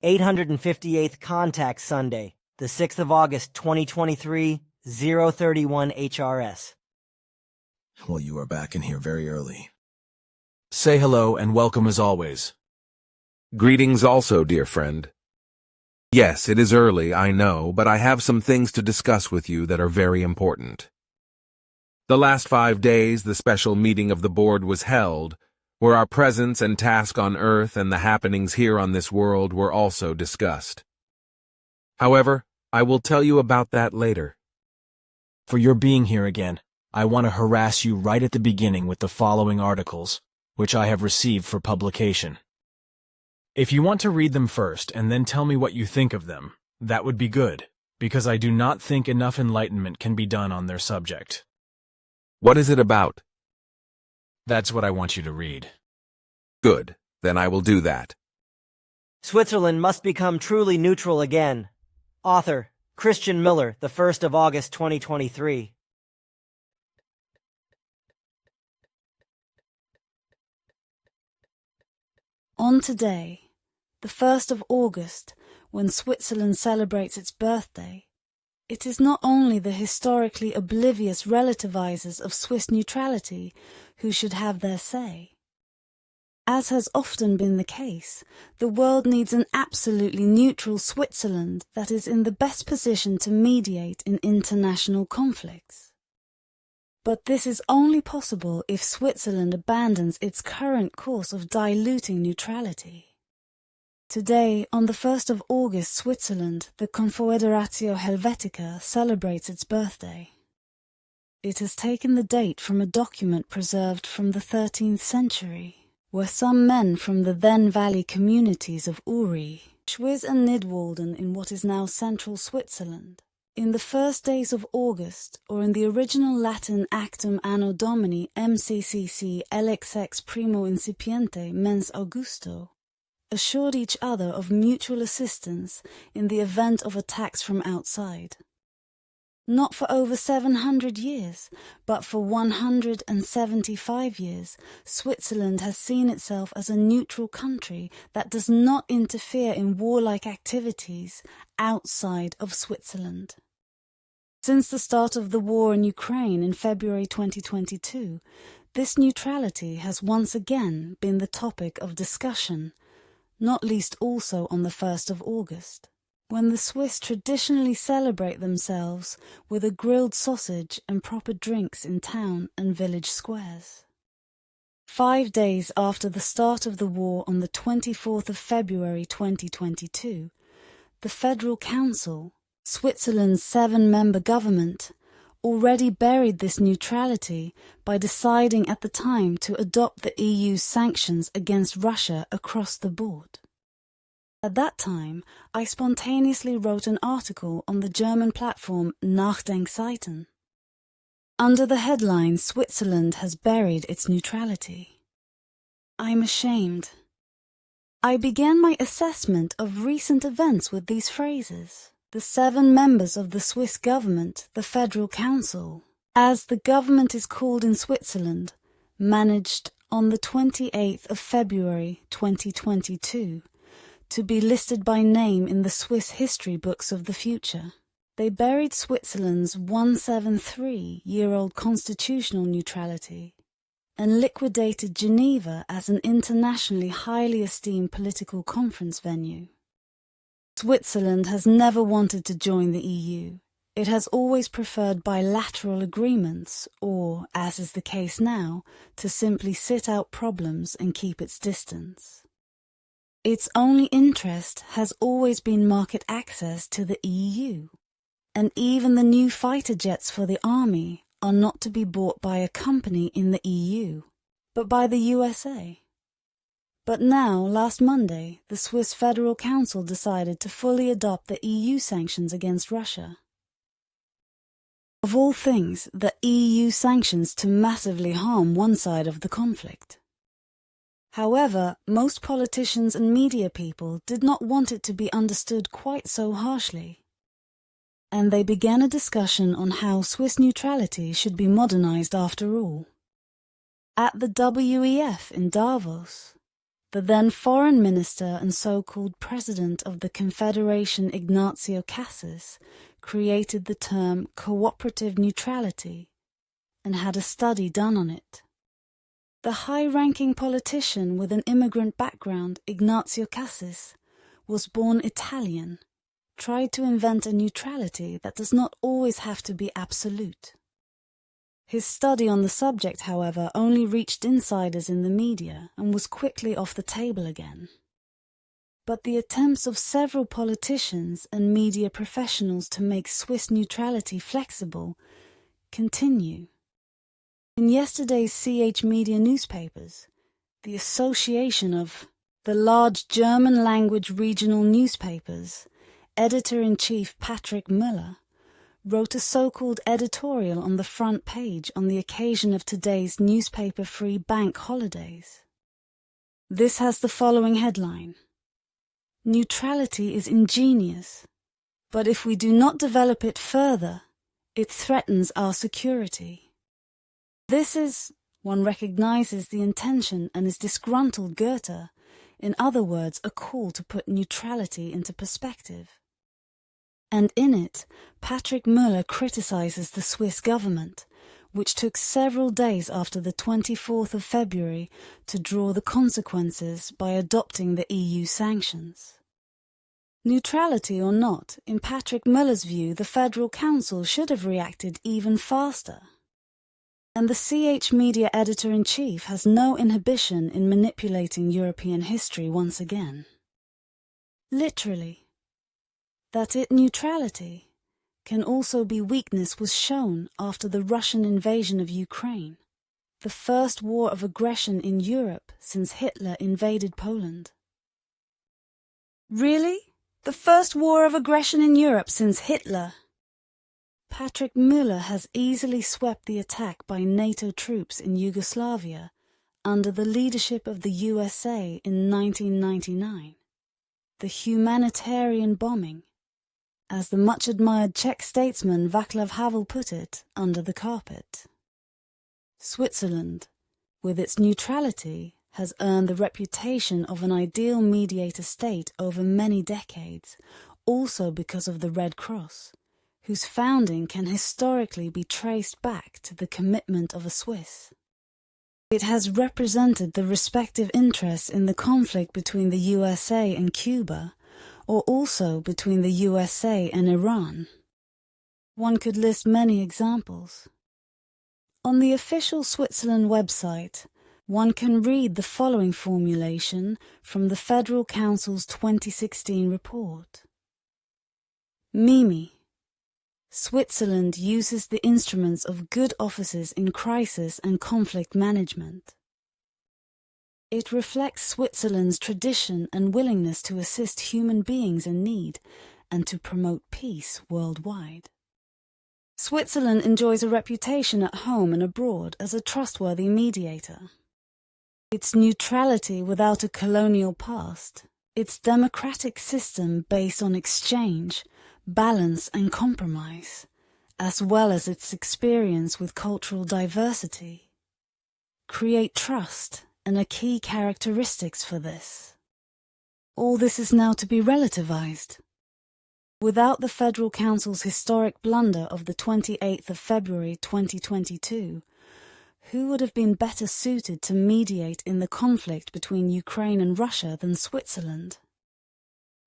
858th Contact Sunday, the 6th of August, 2023, 031 HRS. Well, you are back in here very early. Say hello and welcome as always. Greetings also, dear friend. Yes, it is early, I know, but I have some things to discuss with you that are very important. The last 5 days, the special meeting of the board was held, where our presence and task on Earth and the happenings here on this world were also discussed. However, I will tell you about that later. For your being here again, I want to harass you right at the beginning with the following articles, which I have received for publication. If you want to read them first and then tell me what you think of them, that would be good, because I do not think enough enlightenment can be done on their subject. What is it about? That's what I want you to read. Good, then I will do that. Switzerland must become truly neutral again. Author, Christian Miller, the 1st of August, 2023. On today, the 1st of August, when Switzerland celebrates its birthday, it is not only the historically oblivious relativizers of Swiss neutrality who should have their say. As has often been the case, the world needs an absolutely neutral Switzerland that is in the best position to mediate in international conflicts. But this is only possible if Switzerland abandons its current course of diluting neutrality. Today, on the 1st of August, Switzerland, the Confederatio Helvetica, celebrates its birthday. It has taken the date from a document preserved from the 13th century, where some men from the then valley communities of Uri, Schwyz and Nidwalden in what is now central Switzerland, in the first days of August, or in the original Latin Actum Anno Domini MCCC LXX Primo Incipiente Mens Augusto, assured each other of mutual assistance in the event of attacks from outside. Not for over 700 years, but for 175 years, Switzerland has seen itself as a neutral country that does not interfere in warlike activities outside of Switzerland. Since the start of the war in Ukraine in February 2022, this neutrality has once again been the topic of discussion, not least also on the 1st of August, when the Swiss traditionally celebrate themselves with a grilled sausage and proper drinks in town and village squares. 5 days after the start of the war on the 24th of February 2022, the Federal Council, Switzerland's 7-member government, already buried this neutrality by deciding at the time to adopt the EU's sanctions against Russia across the board. At that time, I spontaneously wrote an article on the German platform Nachdenkseiten. Under the headline, Switzerland has buried its neutrality. I'm ashamed. I began my assessment of recent events with these phrases. The 7 members of the Swiss government, the Federal Council, as the government is called in Switzerland, managed on the 28th of February 2022 to be listed by name in the Swiss history books of the future. They buried Switzerland's 173-year-old constitutional neutrality and liquidated Geneva as an internationally highly esteemed political conference venue. Switzerland has never wanted to join the EU. It has always preferred bilateral agreements or, as is the case now, to simply sit out problems and keep its distance. Its only interest has always been market access to the EU, and even the new fighter jets for the army are not to be bought by a company in the EU, but by the USA. But now, last Monday, the Swiss Federal Council decided to fully adopt the EU sanctions against Russia. Of all things, the EU sanctions to massively harm one side of the conflict. However, most politicians and media people did not want it to be understood quite so harshly, and they began a discussion on how Swiss neutrality should be modernized after all. At the WEF in Davos, The then foreign minister and so-called president of the Confederation, Ignacio Cassis, created the term cooperative neutrality and had a study done on it. The high-ranking politician with an immigrant background, Ignacio Cassis, was born Italian, tried to invent a neutrality that does not always have to be absolute. His study on the subject, however, only reached insiders in the media and was quickly off the table again. But the attempts of several politicians and media professionals to make Swiss neutrality flexible continue. In yesterday's CH Media newspapers, the Association of the large German-language regional newspapers, editor-in-chief Patrick Müller, wrote a so-called editorial on the front page on the occasion of today's newspaper-free bank holidays. This has the following headline: "Neutrality is ingenious, but if we do not develop it further, it threatens our security." This is, one recognizes the intention and is disgruntled Goethe, in other words, a call to put neutrality into perspective. And in it, Patrick Müller criticizes the Swiss government, which took several days after the 24th of February to draw the consequences by adopting the EU sanctions. Neutrality or not, in Patrick Müller's view, the Federal Council should have reacted even faster. And the CH Media editor-in-chief has no inhibition in manipulating European history once again. Literally, that neutrality can also be weakness was shown after the Russian invasion of Ukraine, the first war of aggression in Europe since Hitler invaded Poland. Really? The first war of aggression in Europe since Hitler? Patrick Müller has easily swept the attack by NATO troops in Yugoslavia under the leadership of the USA in 1999, the humanitarian bombing, as the much-admired Czech statesman Václav Havel put it, under the carpet. Switzerland, with its neutrality, has earned the reputation of an ideal mediator state over many decades, also because of the Red Cross, whose founding can historically be traced back to the commitment of a Swiss. It has represented the respective interests in the conflict between the USA and Cuba, or also between the USA and Iran. One could list many examples. On the official Switzerland website, one can read the following formulation from the Federal Council's 2016 report. Mimi. Switzerland uses the instruments of good offices in crisis and conflict management. It reflects Switzerland's tradition and willingness to assist human beings in need and to promote peace worldwide. Switzerland enjoys a reputation at home and abroad as a trustworthy mediator. Its neutrality without a colonial past, its democratic system based on exchange, balance and compromise, as well as its experience with cultural diversity, create trust and are key characteristics for this. All this is now to be relativized. Without the Federal Council's historic blunder of the 28th of February 2022, who would have been better suited to mediate in the conflict between Ukraine and Russia than Switzerland?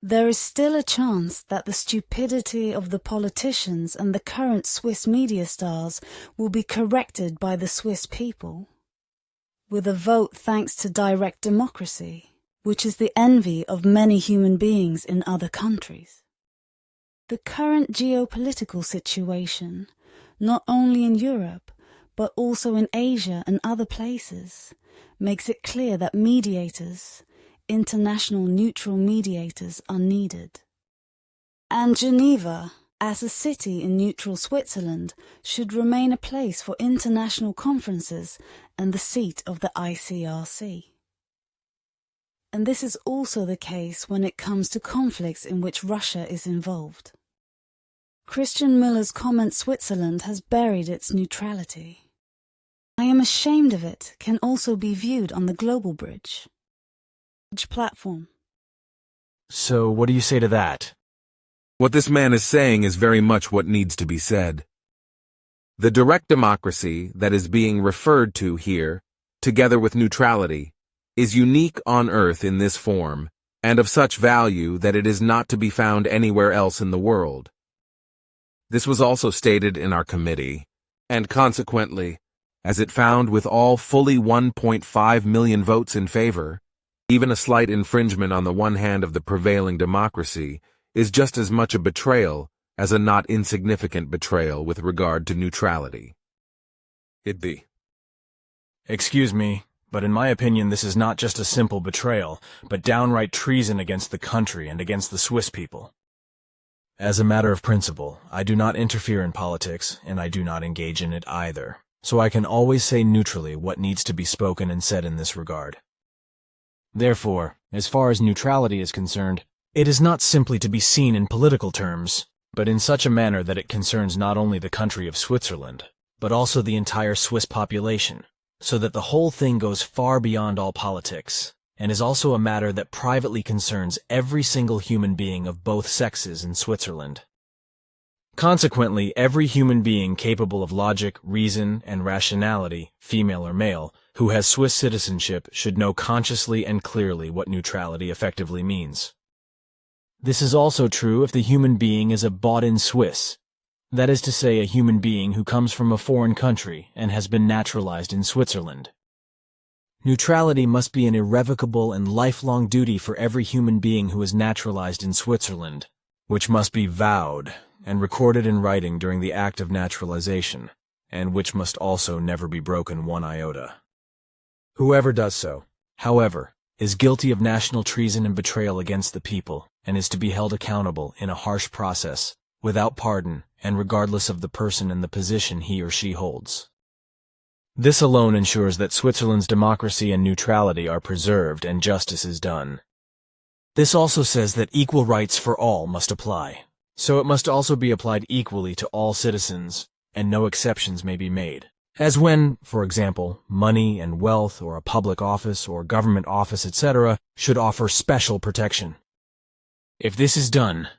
There is still a chance that the stupidity of the politicians and the current Swiss media stars will be corrected by the Swiss people, with a vote thanks to direct democracy, which is the envy of many human beings in other countries. The current geopolitical situation, not only in Europe, but also in Asia and other places, makes it clear that mediators, international neutral mediators, are needed. And Geneva, as a city in neutral Switzerland, should remain a place for international conferences and the seat of the ICRC. And this is also the case when it comes to conflicts in which Russia is involved. Christian Müller's comment Switzerland has buried its neutrality. I am ashamed of it can also be viewed on the global bridge. platform. So what do you say to that? What this man is saying is very much what needs to be said. The direct democracy that is being referred to here, together with neutrality, is unique on Earth in this form, and of such value that it is not to be found anywhere else in the world. This was also stated in our committee, and consequently, as it found with all fully 1.5 million votes in favor, even a slight infringement on the one hand of the prevailing democracy is just as much a betrayal as a not insignificant betrayal with regard to neutrality. It be. Excuse me, but in my opinion this is not just a simple betrayal, but downright treason against the country and against the Swiss people. As a matter of principle, I do not interfere in politics, and I do not engage in it either, so I can always say neutrally what needs to be spoken and said in this regard. Therefore, as far as neutrality is concerned, it is not simply to be seen in political terms, but in such a manner that it concerns not only the country of Switzerland, but also the entire Swiss population, so that the whole thing goes far beyond all politics, and is also a matter that privately concerns every single human being of both sexes in Switzerland. Consequently, every human being capable of logic, reason, and rationality, female or male, who has Swiss citizenship should know consciously and clearly what neutrality effectively means. This is also true if the human being is a bought-in Swiss, that is to say, a human being who comes from a foreign country and has been naturalized in Switzerland. Neutrality must be an irrevocable and lifelong duty for every human being who is naturalized in Switzerland, which must be vowed and recorded in writing during the act of naturalization, and which must also never be broken one iota. Whoever does so, however, is guilty of national treason and betrayal against the people, and is to be held accountable in a harsh process, without pardon, and regardless of the person and the position he or she holds. This alone ensures that Switzerland's democracy and neutrality are preserved and justice is done. This also says that equal rights for all must apply, so it must also be applied equally to all citizens, and no exceptions may be made. As when, for example, money and wealth or a public office or government office, etc., should offer special protection. If this is done,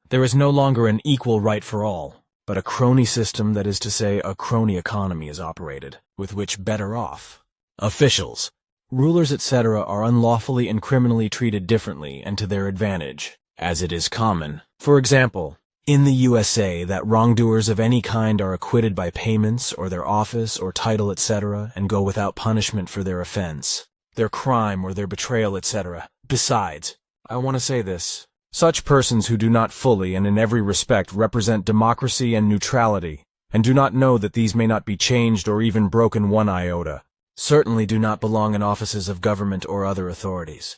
there is no longer an equal right for all, but a crony system, that is to say, a crony economy is operated, with which better off officials, rulers, etc. are unlawfully and criminally treated differently and to their advantage, as it is common, for example, in the USA, that wrongdoers of any kind are acquitted by payments or their office or title, etc., and go without punishment for their offense, their crime or their betrayal, etc. Besides, I want to say this, such persons who do not fully and in every respect represent democracy and neutrality, and do not know that these may not be changed or even broken one iota, certainly do not belong in offices of government or other authorities.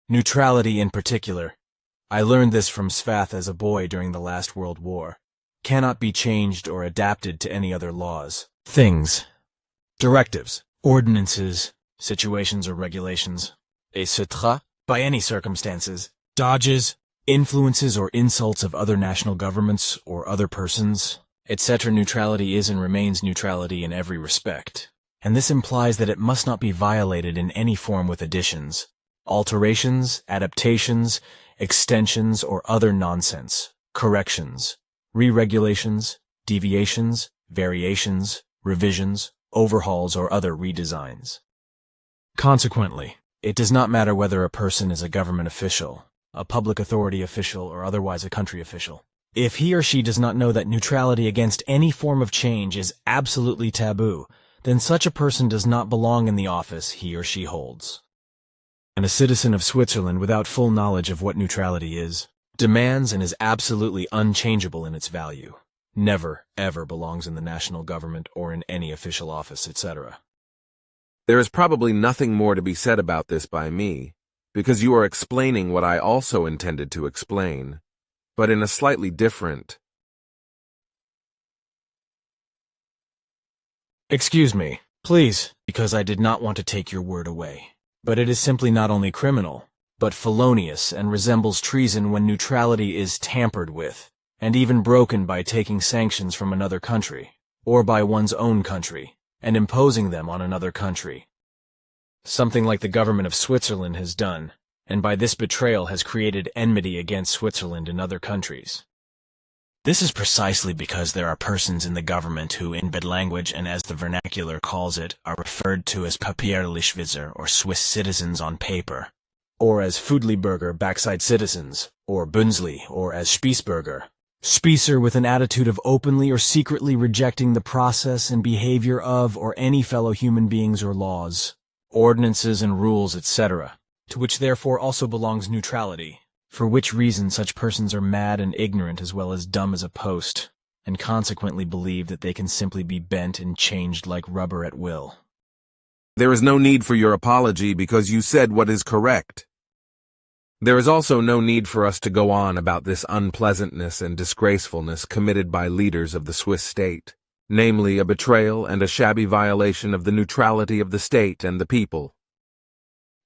Neutrality in particular, I learned this from Svath as a boy during the last World War, cannot be changed or adapted to any other laws, things, directives, ordinances, situations or regulations, etc., by any circumstances, dodges, influences or insults of other national governments or other persons, etc. Neutrality is and remains neutrality in every respect, and this implies that it must not be violated in any form with additions, alterations, adaptations, extensions, or other nonsense, corrections, re-regulations, deviations, variations, revisions, overhauls, or other redesigns. Consequently, it does not matter whether a person is a government official, a public authority official, or otherwise a country official. If he or she does not know that neutrality against any form of change is absolutely taboo, then such a person does not belong in the office he or she holds. And a citizen of Switzerland without full knowledge of what neutrality is, demands and is absolutely unchangeable in its value, never, ever belongs in the national government or in any official office, etc. There is probably nothing more to be said about this by me, because you are explaining what I also intended to explain, but in a slightly different. Excuse me, please, because I did not want to take your word away. But it is simply not only criminal, but felonious and resembles treason when neutrality is tampered with, and even broken by taking sanctions from another country, or by one's own country, and imposing them on another country. something like the government of Switzerland has done, and by this betrayal has created enmity against Switzerland in other countries. This is precisely because there are persons in the government who, in bad language and as the vernacular calls it, are referred to as Papierlichwitzer, or Swiss citizens on paper, or as Fudliburger, backside citizens, or Bünzli, or as Spießbürger, Spießer, with an attitude of openly or secretly rejecting the process and behavior of or any fellow human beings or laws, ordinances and rules, etc., to which therefore also belongs neutrality, for which reason such persons are mad and ignorant as well as dumb as a post, and consequently believe that they can simply be bent and changed like rubber at will. There is no need for your apology because you said what is correct. There is also no need for us to go on about this unpleasantness and disgracefulness committed by leaders of the Swiss state, namely a betrayal and a shabby violation of the neutrality of the state and the people.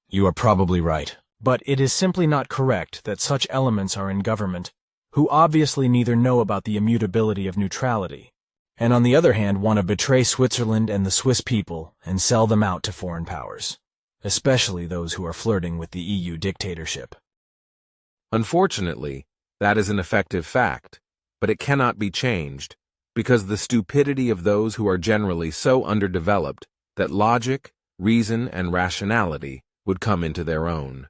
You are probably right, but it is simply not correct that such elements are in government, who obviously neither know about the immutability of neutrality, and on the other hand want to betray Switzerland and the Swiss people and sell them out to foreign powers, especially those who are flirting with the EU dictatorship. Unfortunately, that is an effective fact, but it cannot be changed, because the stupidity of those who are generally so underdeveloped that logic, reason, and rationality would come into their own.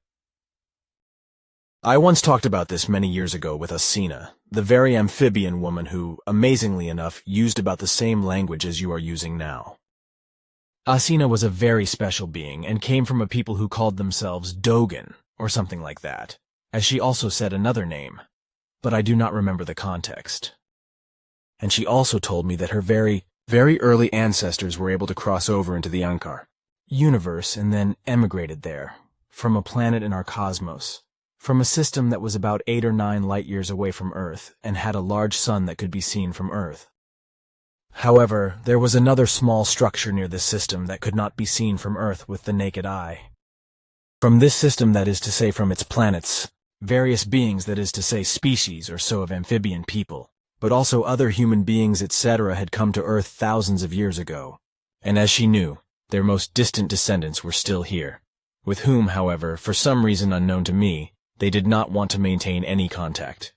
I once talked about this many years ago with Asina, the very amphibian woman who, amazingly enough, used about the same language as you are using now. Asina was a very special being and came from a people who called themselves Dogan, or something like that, as she also said another name, but I do not remember the context. And she also told me that her very early ancestors were able to cross over into the Ankar universe and then emigrated there, from a planet in our cosmos, from a system that was about 8 or 9 light years away from Earth and had a large sun that could be seen from Earth. However, there was another small structure near this system that could not be seen from Earth with the naked eye. From this system, that is to say from its planets, various beings, that is to say species or so of amphibian people, but also other human beings, etc., had come to Earth thousands of years ago, and as she knew, their most distant descendants were still here, with whom, however, for some reason unknown to me, they did not want to maintain any contact.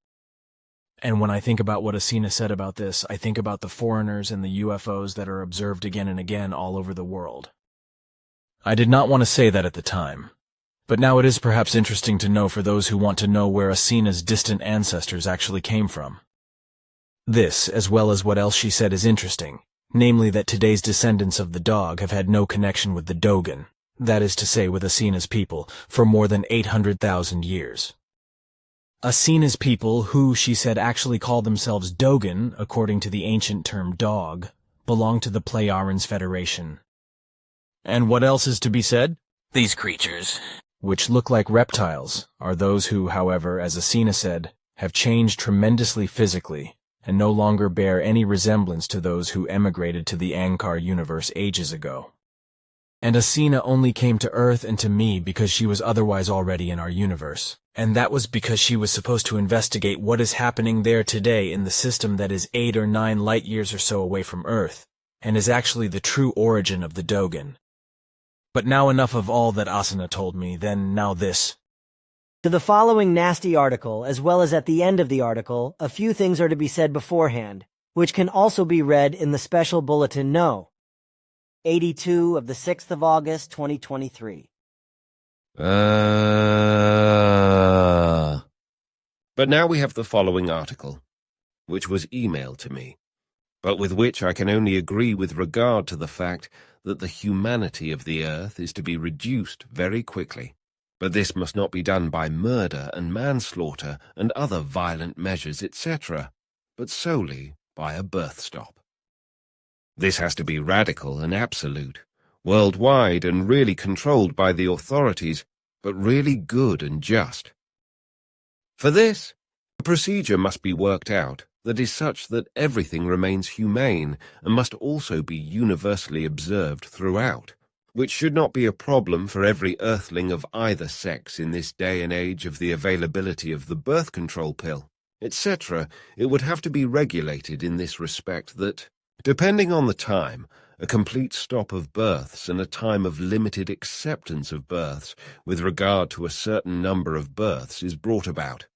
And when I think about what Asina said about this, I think about the foreigners and the UFOs that are observed again and again all over the world. I did not want to say that at the time, but now it is perhaps interesting to know for those who want to know where Asina's distant ancestors actually came from. This, as well as what else she said, is interesting, namely that today's descendants of the dog have had no connection with the Dogan, that is to say with Asina's people, for more than 800,000 years. Asina's people, who, she said, actually call themselves Dogan, according to the ancient term dog, belong to the Plejarans Federation. And what else is to be said? These creatures, which look like reptiles, are those who, however, as Asina said, have changed tremendously physically, and no longer bear any resemblance to those who emigrated to the Ankar universe ages ago. And Asina only came to Earth and to me because she was otherwise already in our universe, and that was because she was supposed to investigate what is happening there today in the system that is 8 or 9 light years or so away from Earth, and is actually the true origin of the Dogan. But now enough of all that Asina told me, then now this. To the following nasty article, as well as at the end of the article, a few things are to be said beforehand, which can also be read in the special bulletin No. 82 of the 6th of August, 2023. But now we have the following article, which was emailed to me, but with which I can only agree with regard to the fact that the humanity of the earth is to be reduced very quickly. But this must not be done by murder and manslaughter and other violent measures, etc., but solely by a birth stop. This has to be radical and absolute, worldwide and really controlled by the authorities, but really good and just. For this, a procedure must be worked out that is such that everything remains humane and must also be universally observed throughout, which should not be a problem for every earthling of either sex in this day and age of the availability of the birth control pill, etc. It would have to be regulated in this respect that, depending on the time, a complete stop of births and a time of limited acceptance of births with regard to a certain number of births is brought about.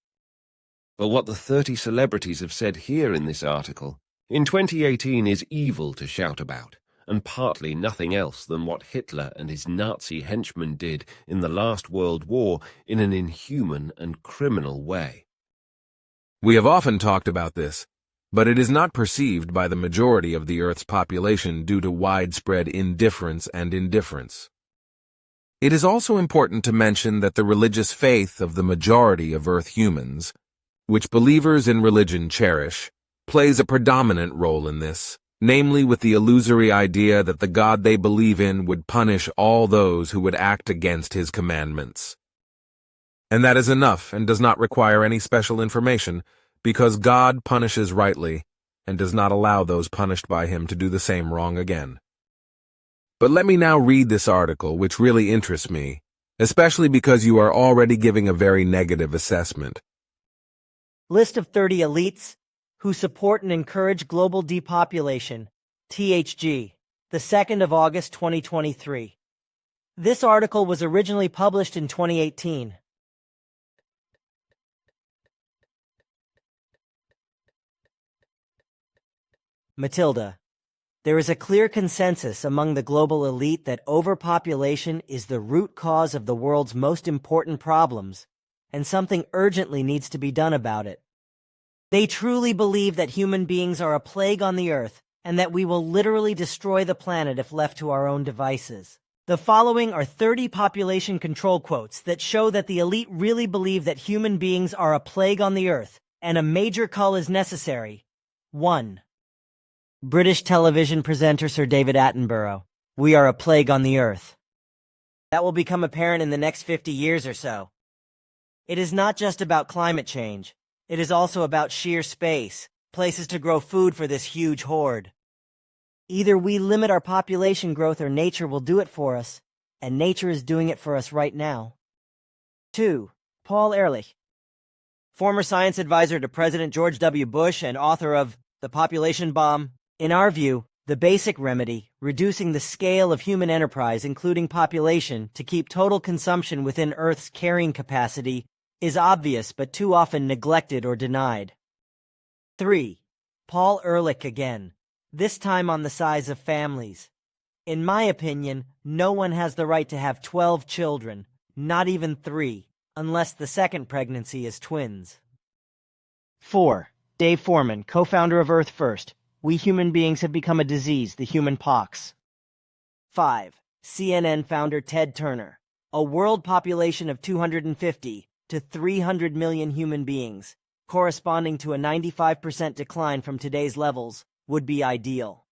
But what the 30 celebrities have said here in this article in 2018 is evil to shout about, and partly nothing else than what Hitler and his Nazi henchmen did in the last World War in an inhuman and criminal way. We have often talked about this, but it is not perceived by the majority of the Earth's population due to widespread indifference and indifference. It is also important to mention that the religious faith of the majority of Earth humans, which believers in religion cherish, plays a predominant role in this, namely with the illusory idea that the God they believe in would punish all those who would act against his commandments. And that is enough and does not require any special information, because God punishes rightly and does not allow those punished by him to do the same wrong again. But let me now read this article, which really interests me, especially because you are already giving a very negative assessment. List of 30 elites who support and encourage global depopulation, THG, the 2nd of August 2023. This article was originally published in 2018. Matilda, there is a clear consensus among the global elite that overpopulation is the root cause of the world's most important problems, and something urgently needs to be done about it. They truly believe that human beings are a plague on the earth, and that we will literally destroy the planet if left to our own devices. The following are 30 population control quotes that show that the elite really believe that human beings are a plague on the earth, and a major cull is necessary. 1. British television presenter Sir David Attenborough. We are a plague on the earth. That will become apparent in the next 50 years or so. It is not just about climate change. It is also about sheer space, places to grow food for this huge horde. Either we limit our population growth or nature will do it for us, and nature is doing it for us right now. 2. Paul Ehrlich, former science advisor to President George W. Bush and author of The Population Bomb. In our view, the basic remedy, reducing the scale of human enterprise, including population, to keep total consumption within Earth's carrying capacity, is obvious but too often neglected or denied. 3. Paul Ehrlich again, this time on the size of families. In my opinion, no one has the right to have 12 children, not even 3, unless the second pregnancy is twins. 4. Dave Foreman, co-founder of Earth First. We human beings have become a disease, the human pox. 5. CNN founder Ted Turner. A world population of 250 to 300 million human beings, corresponding to a 95% decline from today's levels, would be ideal.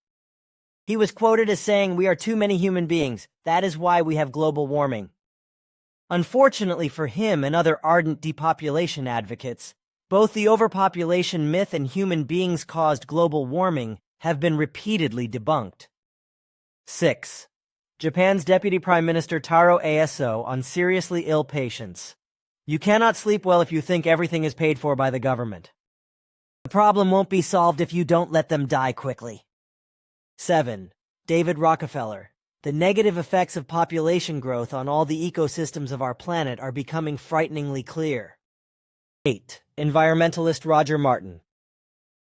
He was quoted as saying, "We are too many human beings. That is why we have global warming." Unfortunately for him and other ardent depopulation advocates, both the overpopulation myth and human beings-caused global warming have been repeatedly debunked. 6. Japan's Deputy Prime Minister Taro Aso on seriously ill patients. You cannot sleep well if you think everything is paid for by the government. The problem won't be solved if you don't let them die quickly. 7. David Rockefeller. The negative effects of population growth on all the ecosystems of our planet are becoming frighteningly clear. 8. Environmentalist Roger Martin.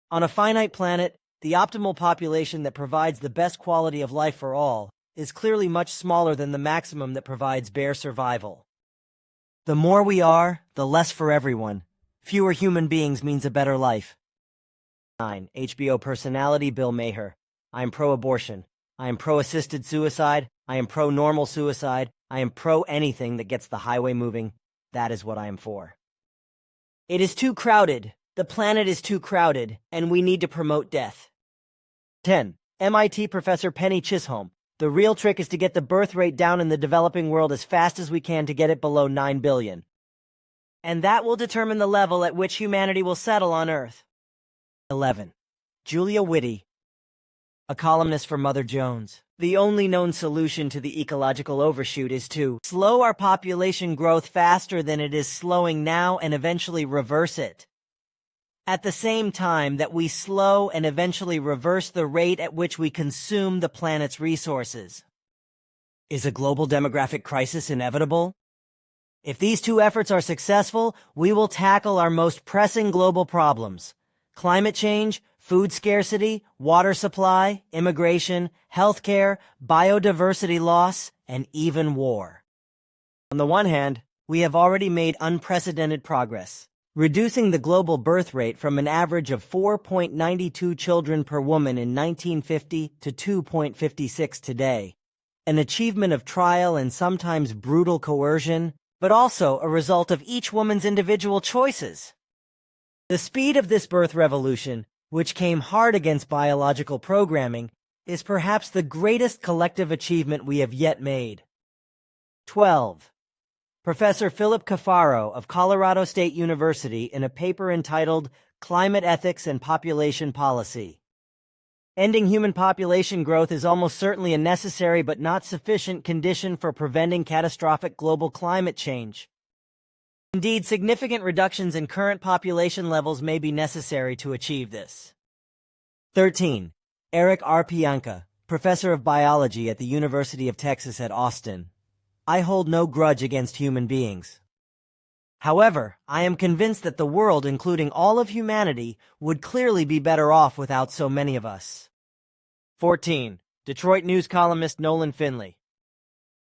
On a finite planet, the optimal population that provides the best quality of life for all is clearly much smaller than the maximum that provides bare survival. The more we are, the less for everyone. Fewer human beings means a better life. 9. HBO personality Bill Maher. I am pro-abortion. I am pro-assisted suicide. I am pro-normal suicide. I am pro-anything that gets the highway moving. That is what I am for. It is too crowded. The planet is too crowded, and we need to promote death. 10. MIT professor Penny Chisholm. The real trick is to get the birth rate down in the developing world as fast as we can to get it below 9 billion. And that will determine the level at which humanity will settle on Earth. 11. Julia Whitty, a columnist for Mother Jones. The only known solution to the ecological overshoot is to slow our population growth faster than it is slowing now and eventually reverse it. at the same time that we slow and eventually reverse the rate at which we consume the planet's resources. Is a global demographic crisis inevitable? If these two efforts are successful, we will tackle our most pressing global problems: climate change, food scarcity, water supply, immigration, healthcare, biodiversity loss, and even war. On the one hand, we have already made unprecedented progress, reducing the global birth rate from an average of 4.92 children per woman in 1950 to 2.56 today, an achievement of trial and sometimes brutal coercion, but also a result of each woman's individual choices. The speed of this birth revolution, which came hard against biological programming, is perhaps the greatest collective achievement we have yet made. 12. Professor Philip Cafaro of Colorado State University in a paper entitled Climate Ethics and Population Policy. Ending human population growth is almost certainly a necessary but not sufficient condition for preventing catastrophic global climate change. Indeed, significant reductions in current population levels may be necessary to achieve this. 13. Eric R. Pianka, professor of biology at the University of Texas at Austin. I hold no grudge against human beings. However, I am convinced that the world, including all of humanity, would clearly be better off without so many of us. 14. Detroit News columnist Nolan Finley.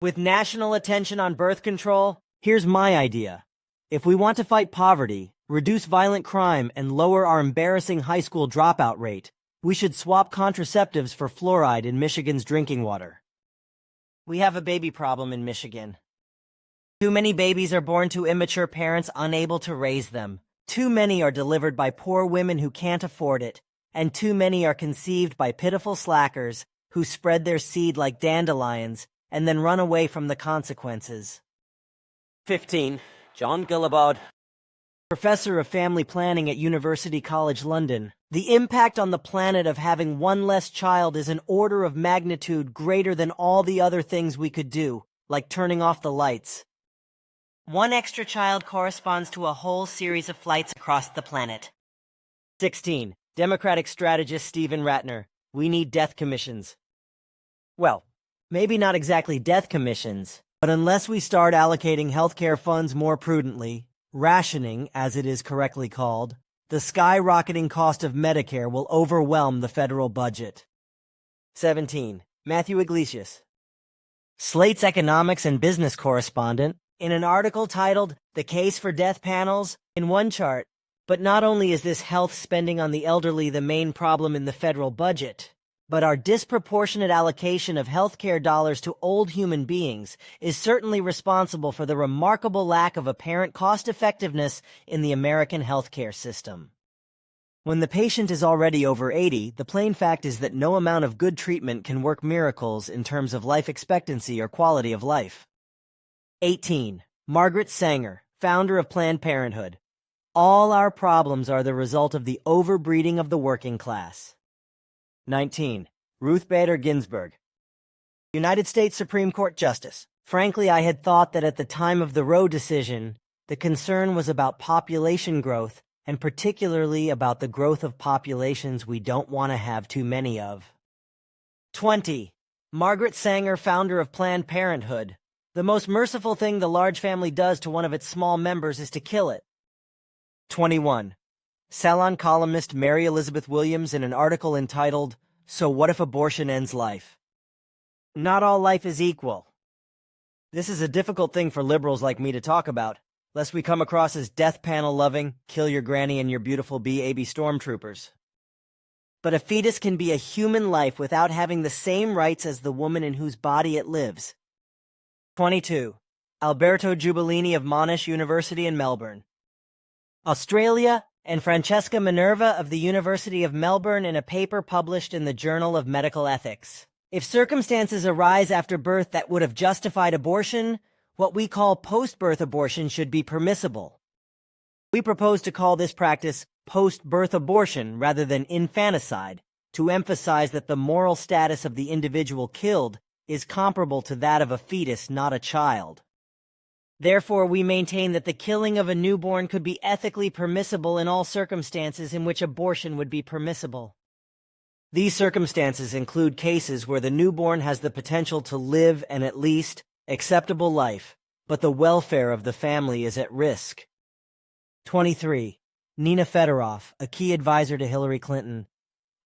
With national attention on birth control, here's my idea. If we want to fight poverty, reduce violent crime, and lower our embarrassing high school dropout rate, we should swap contraceptives for fluoride in Michigan's drinking water. We have a baby problem in Michigan. Too many babies are born to immature parents unable to raise them. Too many are delivered by poor women who can't afford it. And too many are conceived by pitiful slackers who spread their seed like dandelions and then run away from the consequences. 15. John Gillibaud, professor of family planning at University College London. The impact on the planet of having one less child is an order of magnitude greater than all the other things we could do, like turning off the lights. One extra child corresponds to a whole series of flights across the planet. 16. Democratic strategist Stephen Ratner. We need death commissions. Well, maybe not exactly death commissions, but unless we start allocating healthcare funds more prudently, rationing, as it is correctly called, the skyrocketing cost of Medicare will overwhelm the federal budget. 17. Matthew Iglesias, Slate's economics and business correspondent, in an article titled The Case for Death Panels, in one chart. But not only is this health spending on the elderly the main problem in the federal budget, but our disproportionate allocation of healthcare dollars to old human beings is certainly responsible for the remarkable lack of apparent cost-effectiveness in the American healthcare system. When the patient is already over 80, the plain fact is that no amount of good treatment can work miracles in terms of life expectancy or quality of life. 18. Margaret Sanger, founder of Planned Parenthood. All our problems are the result of the overbreeding of the working class. 19. Ruth Bader Ginsburg, United States Supreme Court Justice. Frankly, I had thought that at the time of the Roe decision, the concern was about population growth, and particularly about the growth of populations we don't want to have too many of. 20. Margaret Sanger, founder of Planned Parenthood. The most merciful thing the large family does to one of its small members is to kill it. 21. Salon columnist Mary Elizabeth Williams in an article entitled, So What If Abortion Ends Life? Not all life is equal. This is a difficult thing for liberals like me to talk about, lest we come across as death panel loving, kill your granny and your beautiful BAB stormtroopers. But a fetus can be a human life without having the same rights as the woman in whose body it lives. 22. Alberto Giubilini of Monash University in Melbourne, Australia, and Francesca Minerva of the University of Melbourne in a paper published in the Journal of Medical Ethics. If circumstances arise after birth that would have justified abortion, what we call post-birth abortion should be permissible. We propose to call this practice post-birth abortion rather than infanticide, to emphasize that the moral status of the individual killed is comparable to that of a fetus, not a child. Therefore, we maintain that the killing of a newborn could be ethically permissible in all circumstances in which abortion would be permissible. These circumstances include cases where the newborn has the potential to live an at least acceptable life, but the welfare of the family is at risk. 23. Nina Fedorov, a key advisor to Hillary Clinton.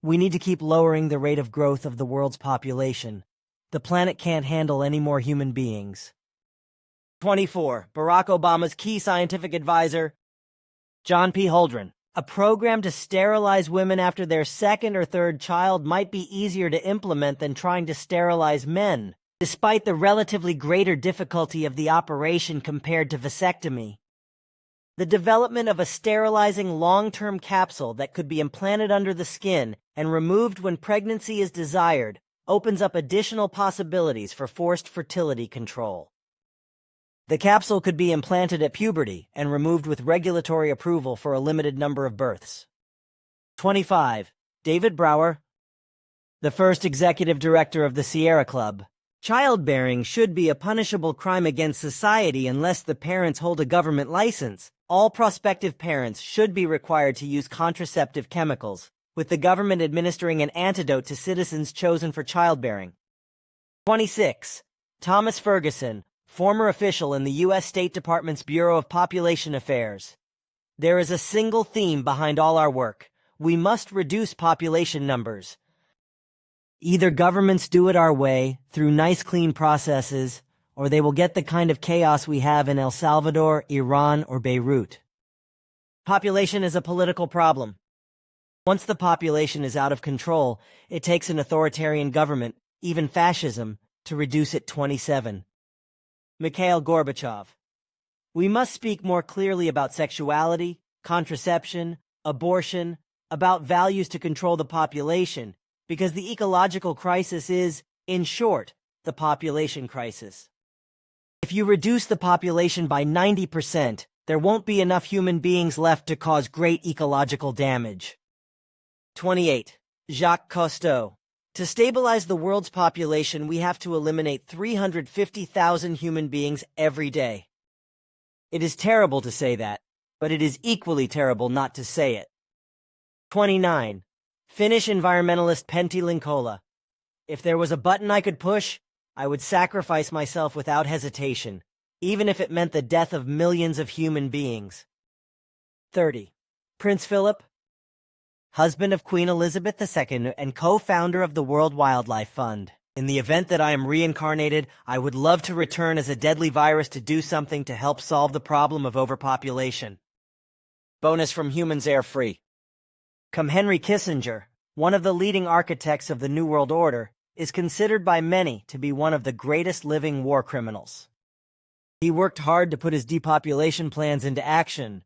We need to keep lowering the rate of growth of the world's population. The planet can't handle any more human beings. 24. Barack Obama's key scientific advisor, John P. Holdren. A program to sterilize women after their second or third child might be easier to implement than trying to sterilize men, despite the relatively greater difficulty of the operation compared to vasectomy. The development of a sterilizing long-term capsule that could be implanted under the skin and removed when pregnancy is desired opens up additional possibilities for forced fertility control. The capsule could be implanted at puberty and removed with regulatory approval for a limited number of births. 25. David Brower, the first executive director of the Sierra Club. Childbearing should be a punishable crime against society unless the parents hold a government license. All prospective parents should be required to use contraceptive chemicals, with the government administering an antidote to citizens chosen for childbearing. 26. Thomas Ferguson, former official in the U.S. State Department's Bureau of Population Affairs. There is a single theme behind all our work. We must reduce population numbers. Either governments do it our way, through nice clean processes, or they will get the kind of chaos we have in El Salvador, Iran, or Beirut. Population is a political problem. Once the population is out of control, it takes an authoritarian government, even fascism, to reduce it. 27. Mikhail Gorbachev. We must speak more clearly about sexuality, contraception, abortion, about values to control the population, because the ecological crisis is, in short, the population crisis. If you reduce the population by 90%, there won't be enough human beings left to cause great ecological damage. 28. Jacques Cousteau. To stabilize the world's population, we have to eliminate 350,000 human beings every day. It is terrible to say that, but it is equally terrible not to say it. 29. Finnish environmentalist Pentti Linkola. If there was a button I could push, I would sacrifice myself without hesitation, even if it meant the death of millions of human beings. 30. Prince Philip, husband of Queen Elizabeth II and co-founder of the World Wildlife Fund. In the event that I am reincarnated, I would love to return as a deadly virus to do something to help solve the problem of overpopulation. Bonus from Humans Air Free. Come Henry Kissinger, one of the leading architects of the New World Order, is considered by many to be one of the greatest living war criminals. He worked hard to put his depopulation plans into action.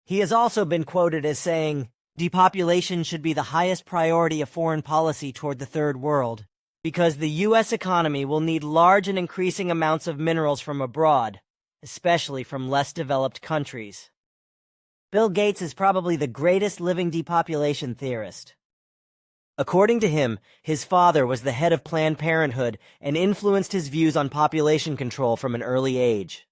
He has also been quoted as saying, "Depopulation should be the highest priority of foreign policy toward the Third World, because the U.S. economy will need large and increasing amounts of minerals from abroad, especially from less developed countries." Bill Gates is probably the greatest living depopulation theorist. According to him, his father was the head of Planned Parenthood and influenced his views on population control from an early age.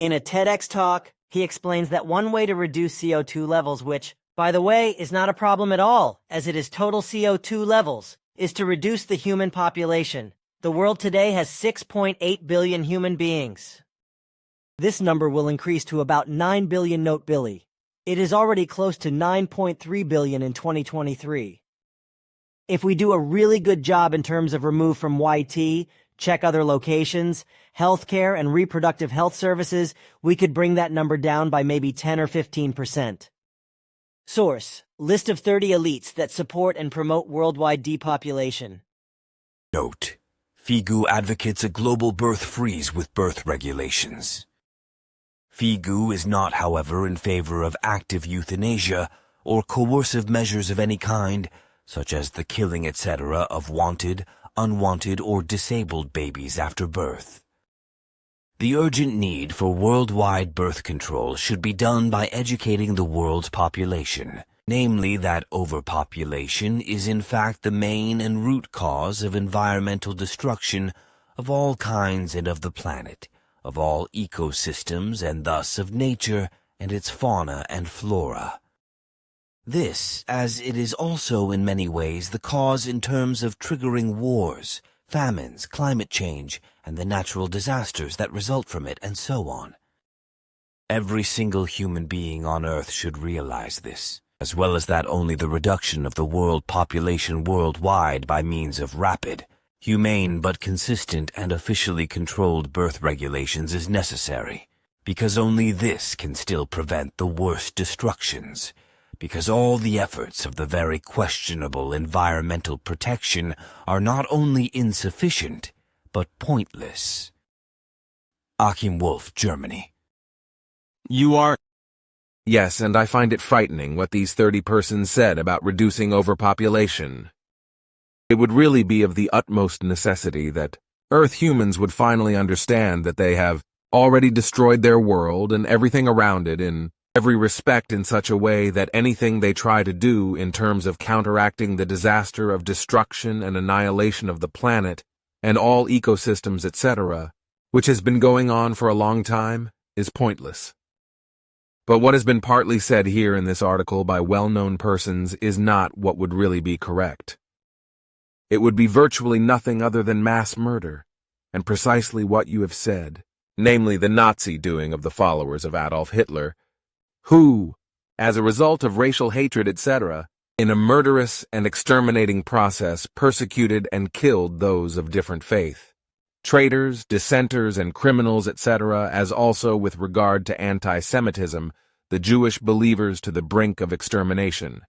In a TEDx talk, he explains that one way to reduce CO2 levels, which, by the way, is not a problem at all, as it is total CO2 levels, is to reduce the human population. The world today has 6.8 billion human beings. This number will increase to about 9 billion. Note Billy. It is already close to 9.3 billion in 2023. If we do a really good job in terms of remove from YT, check other locations, healthcare and reproductive health services, we could bring that number down by maybe 10 or 15%. Source: List of 30 elites that support and promote worldwide depopulation. Note: FIGU advocates a global birth freeze with birth regulations. FIGU is not, however, in favor of active euthanasia or coercive measures of any kind, such as the killing, etc., of wanted, unwanted, or disabled babies after birth. The urgent need for worldwide birth control should be done by educating the world's population, namely that overpopulation is in fact the main and root cause of environmental destruction of all kinds and of the planet, of all ecosystems and thus of nature and its fauna and flora. This, as it is also in many ways the cause in terms of triggering wars, famines, climate change, and the natural disasters that result from it, and so on. Every single human being on Earth should realize this, as well as that only the reduction of the world population worldwide by means of rapid, humane but consistent and officially controlled birth regulations is necessary, because only this can still prevent the worst destructions, because all the efforts of the very questionable environmental protection are not only insufficient, but pointless. Achim Wolf, Germany. You are... Yes, and I find it frightening what these 30 persons said about reducing overpopulation. It would really be of the utmost necessity that Earth humans would finally understand that they have already destroyed their world and everything around it in every respect in such a way that anything they try to do in terms of counteracting the disaster of destruction and annihilation of the planet and all ecosystems, etc., which has been going on for a long time, is pointless. But what has been partly said here in this article by well-known persons is not what would really be correct. It would be virtually nothing other than mass murder, and precisely what you have said, namely the Nazi doing of the followers of Adolf Hitler, who, as a result of racial hatred, etc., in a murderous and exterminating process persecuted and killed those of different faith, traitors, dissenters, and criminals, etc., as also with regard to anti-Semitism, the Jewish believers to the brink of extermination.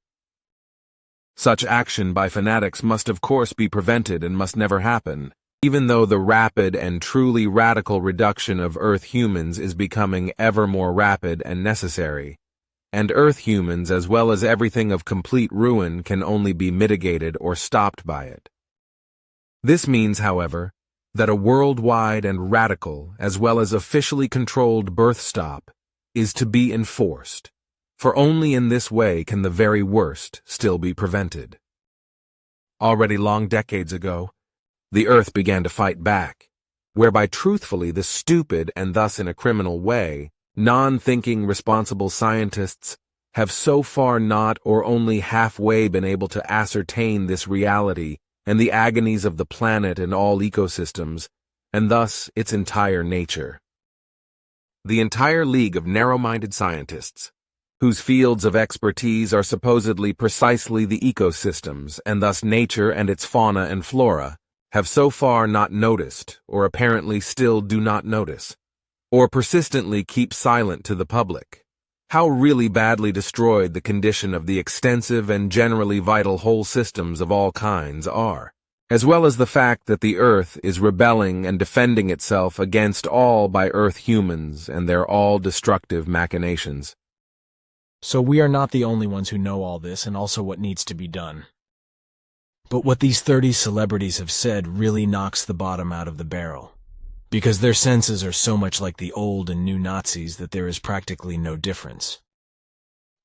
Such action by fanatics must of course be prevented and must never happen, even though the rapid and truly radical reduction of Earth humans is becoming ever more rapid and necessary, and Earth humans as well as everything of complete ruin can only be mitigated or stopped by it. This means, however, that a worldwide and radical as well as officially controlled birth stop is to be enforced, for only in this way can the very worst still be prevented. Already long decades ago, the Earth began to fight back, whereby truthfully the stupid and thus in a criminal way, non-thinking responsible scientists have so far not or only halfway been able to ascertain this reality and the agonies of the planet and all ecosystems, and thus its entire nature. The entire league of narrow-minded scientists, whose fields of expertise are supposedly precisely the ecosystems and thus nature and its fauna and flora, have so far not noticed, or apparently still do not notice, or persistently keep silent to the public, how really badly destroyed the condition of the extensive and generally vital whole systems of all kinds are, as well as the fact that the Earth is rebelling and defending itself against all by Earth humans and their all-destructive machinations. So we are not the only ones who know all this and also what needs to be done. But what these 30 celebrities have said really knocks the bottom out of the barrel, because their senses are so much like the old and new Nazis that there is practically no difference.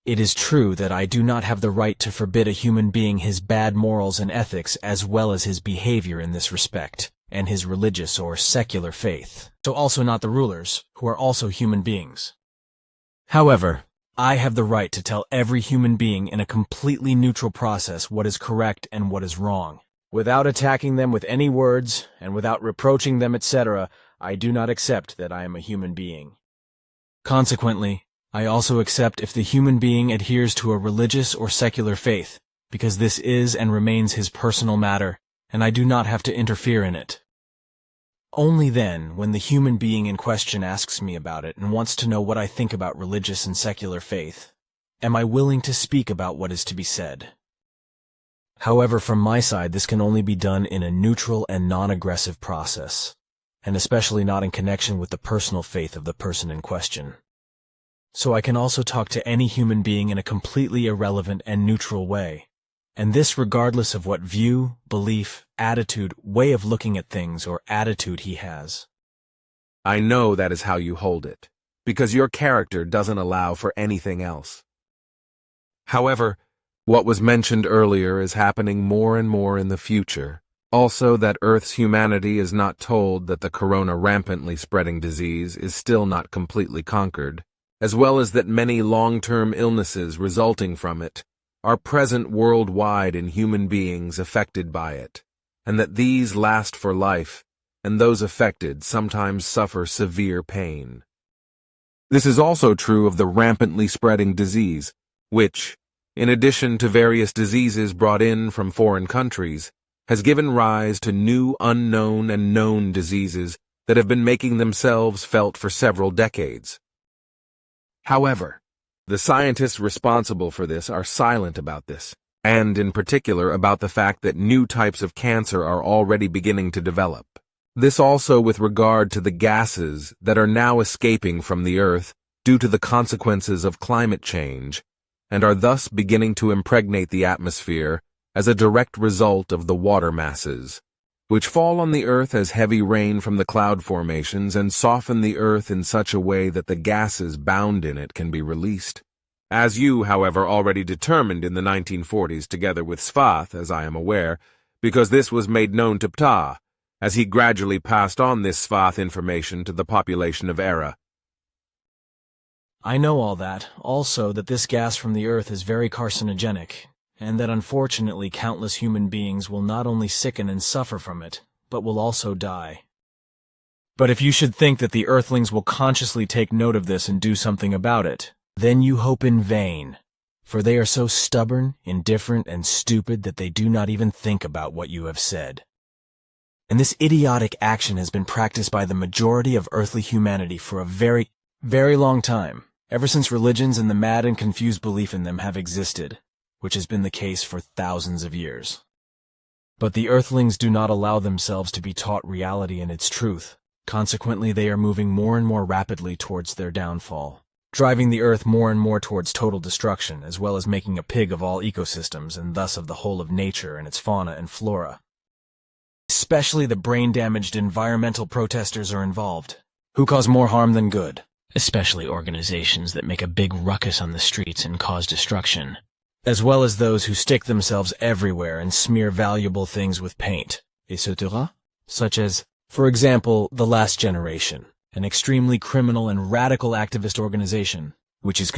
It is true that I do not have the right to forbid a human being his bad morals and ethics as well as his behavior in this respect, and his religious or secular faith, so also not the rulers, who are also human beings. However, I have the right to tell every human being in a completely neutral process what is correct and what is wrong. Without attacking them with any words, and without reproaching them, etc., I do not accept that I am a human being. Consequently, I also accept if the human being adheres to a religious or secular faith, because this is and remains his personal matter, and I do not have to interfere in it. Only then, when the human being in question asks me about it and wants to know what I think about religious and secular faith, am I willing to speak about what is to be said. However, from my side, this can only be done in a neutral and non-aggressive process, and especially not in connection with the personal faith of the person in question. So I can also talk to any human being in a completely irrelevant and neutral way, and this regardless of what view, belief, attitude, way of looking at things, or attitude he has. I know that is how you hold it, because your character doesn't allow for anything else. However, what was mentioned earlier is happening more and more in the future, Also that Earth's humanity is not told that the corona rampantly spreading disease is still not completely conquered, as well as that many long-term illnesses resulting from it are present worldwide in human beings affected by it, and that these last for life, and those affected sometimes suffer severe pain. This is also true of the rampantly spreading disease, which, in addition to various diseases brought in from foreign countries, has given rise to new unknown and known diseases that have been making themselves felt for several decades. However, the scientists responsible for this are silent about this, and in particular about the fact that new types of cancer are already beginning to develop. This also with regard to the gases that are now escaping from the Earth due to the consequences of climate change, and are thus beginning to impregnate the atmosphere as a direct result of the water masses, which fall on the Earth as heavy rain from the cloud formations and soften the Earth in such a way that the gases bound in it can be released. As you, however, already determined in the 1940s together with Svath, as I am aware, because this was made known to Ptah, as he gradually passed on this Svath information to the population of Era. I know all that, also that this gas from the Earth is very carcinogenic, and that unfortunately countless human beings will not only sicken and suffer from it, but will also die. But if you should think that the Earthlings will consciously take note of this and do something about it, then you hope in vain, for they are so stubborn, indifferent, and stupid that they do not even think about what you have said. And this idiotic action has been practiced by the majority of earthly humanity for a very, very long time, ever since religions and the mad and confused belief in them have existed, which has been the case for thousands of years. But the Earthlings do not allow themselves to be taught reality and its truth. Consequently, they are moving more and more rapidly towards their downfall, driving the Earth more and more towards total destruction, as well as making a pig of all ecosystems and thus of the whole of nature and its fauna and flora. Especially the brain-damaged environmental protesters are involved, who cause more harm than good, especially organizations that make a big ruckus on the streets and cause destruction, as well as those who stick themselves everywhere and smear valuable things with paint, etc., such as, for example, The Last Generation, an extremely criminal and radical activist organization, which is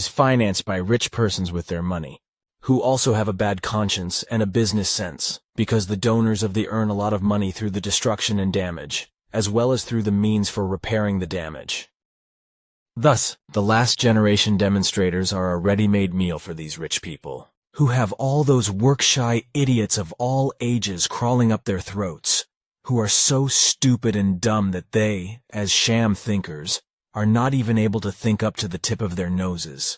financed by rich persons with their money, who also have a bad conscience and a business sense, because the donors of the earn a lot of money through the destruction and damage, as well as through the means for repairing the damage. Thus, the last generation demonstrators are a ready-made meal for these rich people, who have all those work-shy idiots of all ages crawling up their throats, who are so stupid and dumb that they, as sham thinkers, are not even able to think up to the tip of their noses.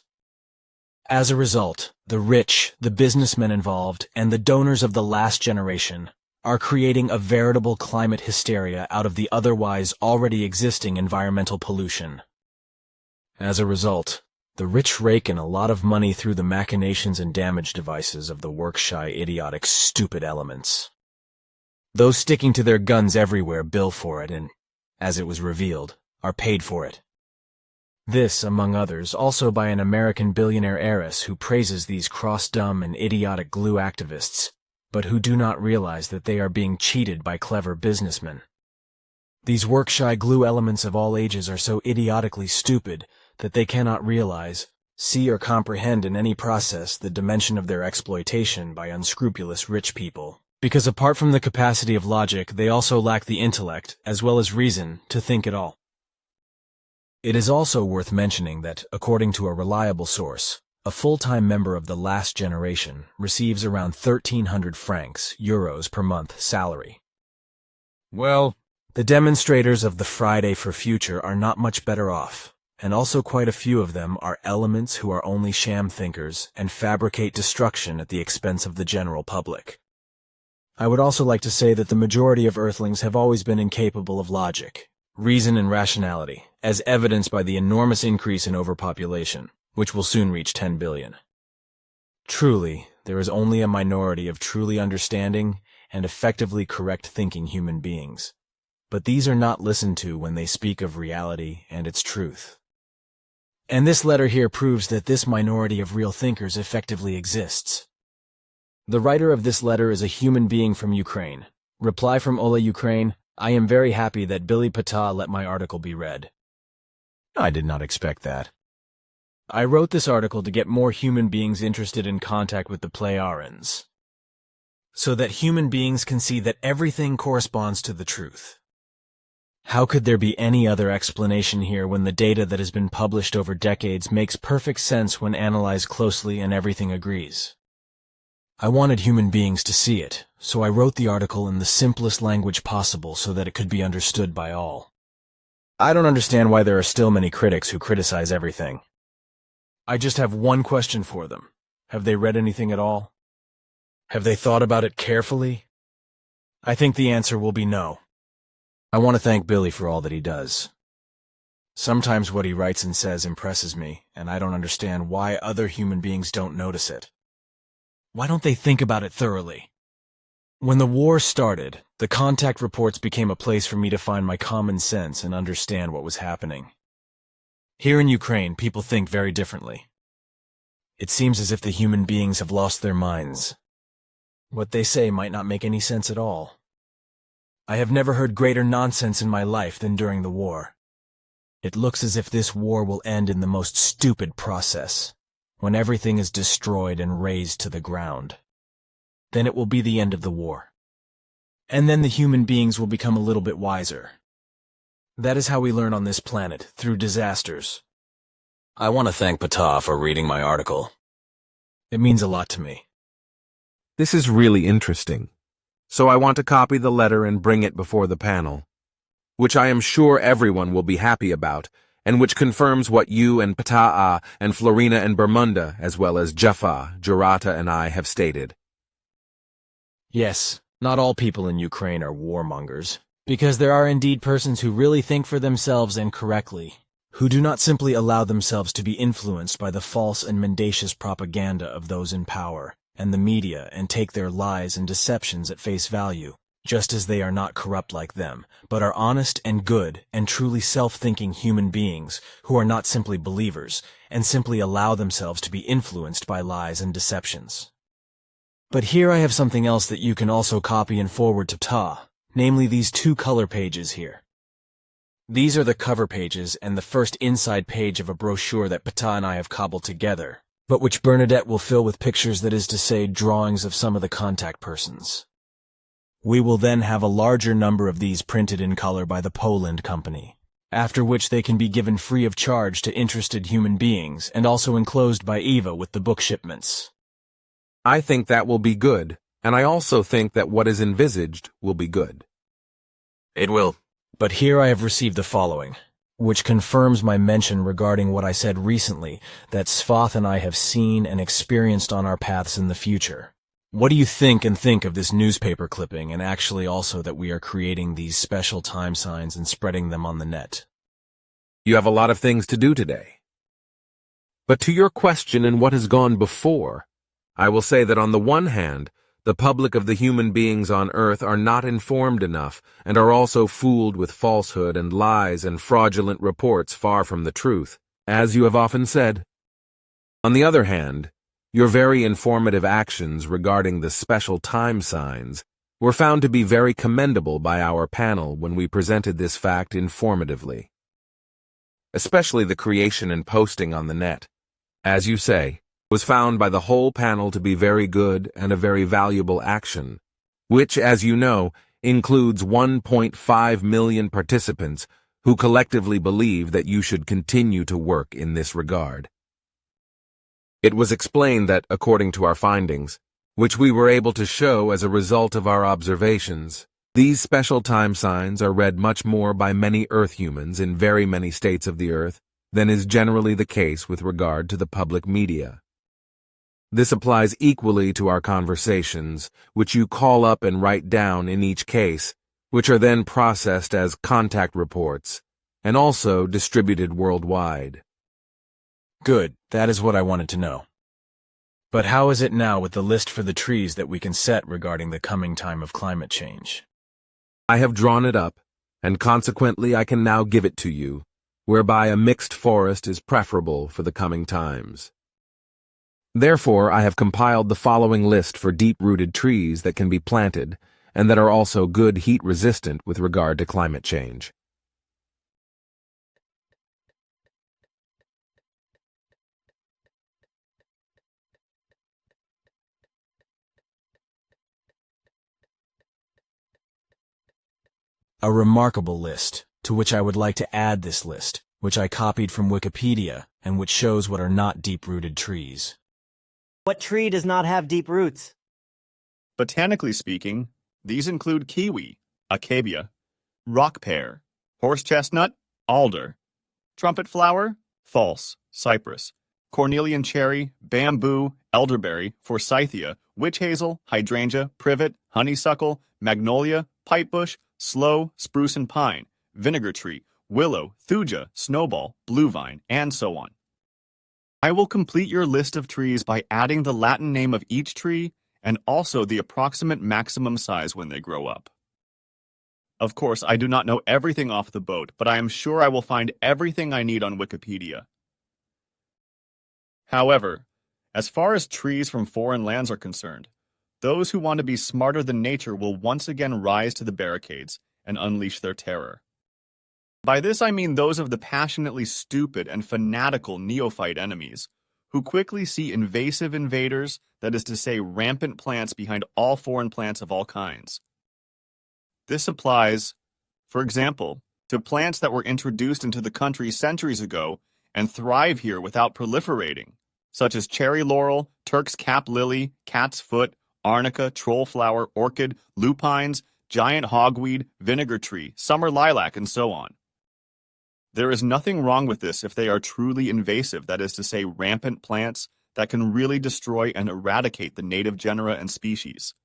As a result, the rich, the businessmen involved, and the donors of the last generation are creating a veritable climate hysteria out of the otherwise already existing environmental pollution. As a result, the rich rake in a lot of money through the machinations and damage devices of the work-shy, idiotic, stupid elements. Those sticking to their guns everywhere bill for it and, as it was revealed, are paid for it. This, among others, also by an American billionaire heiress who praises these cross-dumb and idiotic glue activists, but who do not realize that they are being cheated by clever businessmen. These work-shy glue elements of all ages are so idiotically stupid that they cannot realize, see or comprehend in any process the dimension of their exploitation by unscrupulous rich people, because apart from the capacity of logic, they also lack the intellect, as well as reason, to think at all. It is also worth mentioning that, according to a reliable source, a full-time member of the last generation receives around 1,300 francs, euros per month salary. Well, the demonstrators of the Friday for Future are not much better off, and also quite a few of them are elements who are only sham thinkers and fabricate destruction at the expense of the general public. I would also like to say that the majority of Earthlings have always been incapable of logic, reason and rationality, as evidenced by the enormous increase in overpopulation, which will soon reach 10 billion. Truly, there is only a minority of truly understanding and effectively correct-thinking human beings, but these are not listened to when they speak of reality and its truth. And this letter here proves that this minority of real thinkers effectively exists. The writer of this letter is a human being from Ukraine. Reply from Ola, Ukraine. I am very happy that Billy Ptah let my article be read. I did not expect that. I wrote this article to get more human beings interested in contact with the Pleiarans, so that human beings can see that everything corresponds to the truth. How could there be any other explanation here when the data that has been published over decades makes perfect sense when analyzed closely and everything agrees? I wanted human beings to see it, so I wrote the article in the simplest language possible so that it could be understood by all. I don't understand why there are still many critics who criticize everything. I just have one question for them. Have they read anything at all? Have they thought about it carefully? I think the answer will be no. I want to thank Billy for all that he does. Sometimes what he writes and says impresses me, and I don't understand why other human beings don't notice it. Why don't they think about it thoroughly? When the war started, the contact reports became a place for me to find my common sense and understand what was happening. Here in Ukraine, people think very differently. It seems as if the human beings have lost their minds. What they say might not make any sense at all. I have never heard greater nonsense in my life than during the war. It looks as if this war will end in the most stupid process, when everything is destroyed and razed to the ground. Then it will be the end of the war. And then the human beings will become a little bit wiser. That is how we learn on this planet, through disasters. I want to thank Ptah for reading my article. It means a lot to me. This is really interesting. So I want to copy the letter and bring it before the panel, which I am sure everyone will be happy about, and which confirms what you and Ptah and Florina and Bermunda, as well as Jaffa, Jurata, and I have stated. Yes, not all people in Ukraine are warmongers, because there are indeed persons who really think for themselves and correctly, who do not simply allow themselves to be influenced by the false and mendacious propaganda of those in power and the media and take their lies and deceptions at face value, just as they are not corrupt like them, but are honest and good and truly self-thinking human beings who are not simply believers and simply allow themselves to be influenced by lies and deceptions. But here I have something else that you can also copy and forward to Ptah, namely these two color pages here. These are the cover pages and the first inside page of a brochure that Ptah and I have cobbled together, but which Bernadette will fill with pictures, that is to say, drawings of some of the contact persons. We will then have a larger number of these printed in color by the Poland company, after which they can be given free of charge to interested human beings and also enclosed by Eva with the book shipments. I think that will be good, and I also think that what is envisaged will be good. It will. But here I have received the following, which confirms my mention regarding what I said recently that Svath and I have seen and experienced on our paths in the future. What do you think of this newspaper clipping, and actually also that we are creating these special time signs and spreading them on the net? You have a lot of things to do today. But to your question and what has gone before, I will say that on the one hand, the public of the human beings on earth are not informed enough and are also fooled with falsehood and lies and fraudulent reports far from the truth, as you have often said. On the other hand, your very informative actions regarding the special time signs were found to be very commendable by our panel when we presented this fact informatively. Especially the creation and posting on the net, as you say, was found by the whole panel to be very good and a very valuable action, which, as you know, includes 1.5 million participants who collectively believe that you should continue to work in this regard. It was explained that, according to our findings, which we were able to show as a result of our observations, these special time signs are read much more by many Earth humans in very many states of the Earth than is generally the case with regard to the public media. This applies equally to our conversations, which you call up and write down in each case, which are then processed as contact reports, and also distributed worldwide. Good, that is what I wanted to know. But how is it now with the list for the trees that we can set regarding the coming time of climate change? I have drawn it up, and consequently I can now give it to you, whereby a mixed forest is preferable for the coming times. Therefore, I have compiled the following list for deep-rooted trees that can be planted and that are also good heat-resistant with regard to climate change. A remarkable list, to which I would like to add this list, which I copied from Wikipedia and which shows what are not deep-rooted trees. What tree does not have deep roots? Botanically speaking, these include kiwi, acacia, rock pear, horse chestnut, alder, trumpet flower, false, cypress, cornelian cherry, bamboo, elderberry, forsythia, witch hazel, hydrangea, privet, honeysuckle, magnolia, pipebush, sloe, spruce and pine, vinegar tree, willow, thuja, snowball, blue vine, and so on. I will complete your list of trees by adding the Latin name of each tree and also the approximate maximum size when they grow up. Of course, I do not know everything off the boat, but I am sure I will find everything I need on Wikipedia. However, as far as trees from foreign lands are concerned, those who want to be smarter than nature will once again rise to the barricades and unleash their terror. By this I mean those of the passionately stupid and fanatical neophyte enemies, who quickly see invasive invaders, that is to say rampant plants behind all foreign plants of all kinds. This applies, for example, to plants that were introduced into the country centuries ago and thrive here without proliferating, such as cherry laurel, Turk's cap lily, cat's foot, arnica, trollflower, orchid, lupines, giant hogweed, vinegar tree, summer lilac, and so on. There is nothing wrong with this if they are truly invasive, that is to say rampant plants that can really destroy and eradicate the native genera and species.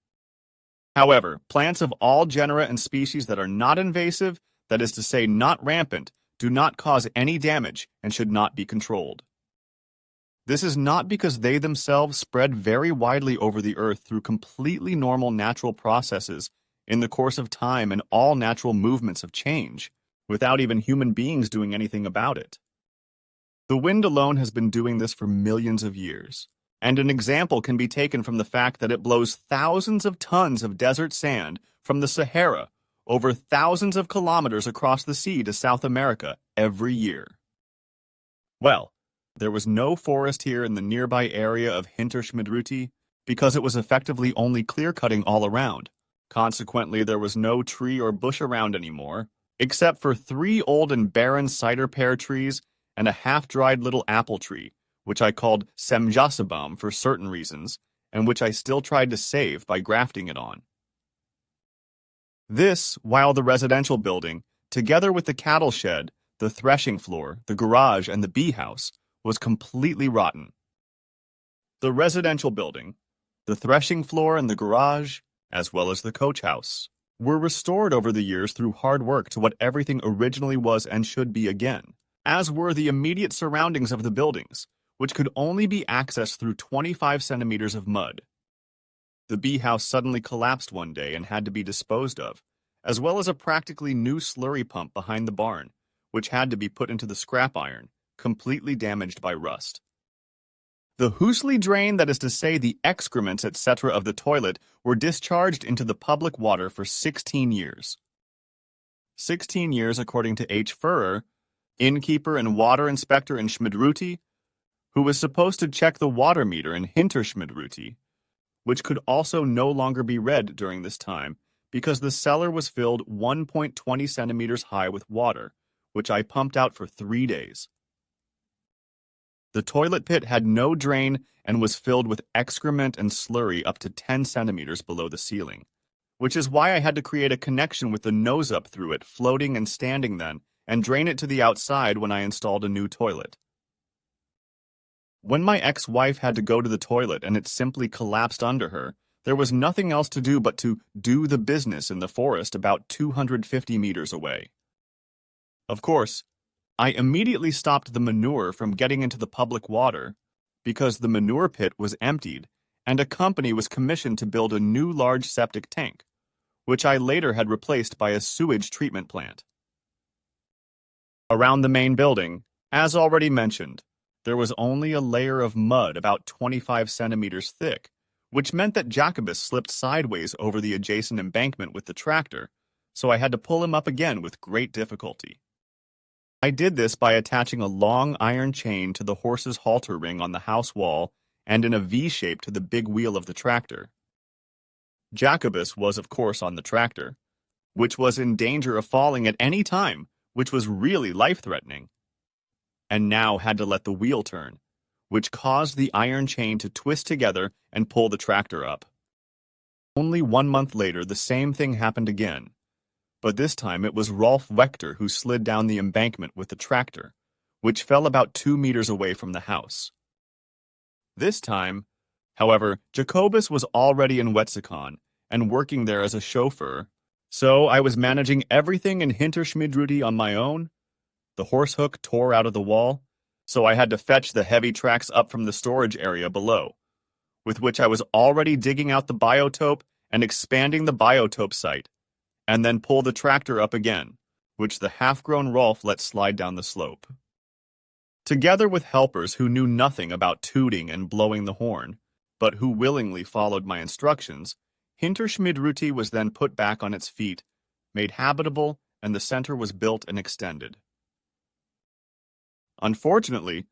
However, plants of all genera and species that are not invasive, that is to say not rampant, do not cause any damage and should not be controlled. This is not because they themselves spread very widely over the earth through completely normal natural processes in the course of time and all natural movements of change, without even human beings doing anything about it. The wind alone has been doing this for millions of years, and an example can be taken from the fact that it blows thousands of tons of desert sand from the Sahara over thousands of kilometers across the sea to South America every year. Well, there was no forest here in the nearby area of Hinterschmidruti because it was effectively only clear-cutting all around. Consequently, there was no tree or bush around anymore, except for 3 old and barren cider pear trees and a half-dried little apple tree, which I called Semjasabam for certain reasons, and which I still tried to save by grafting it on. This, while the residential building, together with the cattle shed, the threshing floor, the garage, and the bee house, was completely rotten. The residential building, the threshing floor and the garage, as well as the coach house, were restored over the years through hard work to what everything originally was and should be again, as were the immediate surroundings of the buildings, which could only be accessed through 25 centimeters of mud. The bee house suddenly collapsed one day and had to be disposed of, as well as a practically new slurry pump behind the barn, which had to be put into the scrap iron, completely damaged by rust. The Hoosley drain, that is to say the excrements, etc. of the toilet, were discharged into the public water for 16 years. 16 years according to H. Furrer, innkeeper and water inspector in Schmidruti, who was supposed to check the water meter in Hinterschmidruti, which could also no longer be read during this time because the cellar was filled 1.20 centimeters high with water, which I pumped out for 3 days. The toilet pit had no drain and was filled with excrement and slurry up to 10 centimeters below the ceiling, which is why I had to create a connection with the nose up through it, floating and standing then, and drain it to the outside when I installed a new toilet. When my ex-wife had to go to the toilet and it simply collapsed under her, there was nothing else to do but to do the business in the forest about 250 meters away. Of course, I immediately stopped the manure from getting into the public water because the manure pit was emptied and a company was commissioned to build a new large septic tank, which I later had replaced by a sewage treatment plant. Around the main building, as already mentioned, there was only a layer of mud about 25 centimeters thick, which meant that Jacobus slipped sideways over the adjacent embankment with the tractor, so I had to pull him up again with great difficulty. I did this by attaching a long iron chain to the horse's halter ring on the house wall and in a V shape to the big wheel of the tractor. Jacobus was, of course, on the tractor, which was in danger of falling at any time, which was really life-threatening, and now had to let the wheel turn, which caused the iron chain to twist together and pull the tractor up. Only 1 month later, the same thing happened again, but this time it was Rolf Wechter who slid down the embankment with the tractor, which fell about 2 meters away from the house. This time, however, Jacobus was already in Wetzikon and working there as a chauffeur, so I was managing everything in Hinterschmidruti on my own. The horse hook tore out of the wall, so I had to fetch the heavy tracks up from the storage area below, with which I was already digging out the biotope and expanding the biotope site, and then pull the tractor up again, which the half-grown Rolf let slide down the slope. Together with helpers who knew nothing about tooting and blowing the horn, but who willingly followed my instructions, Hinterschmidruti was then put back on its feet, made habitable, and the center was built and extended. Unfortunately,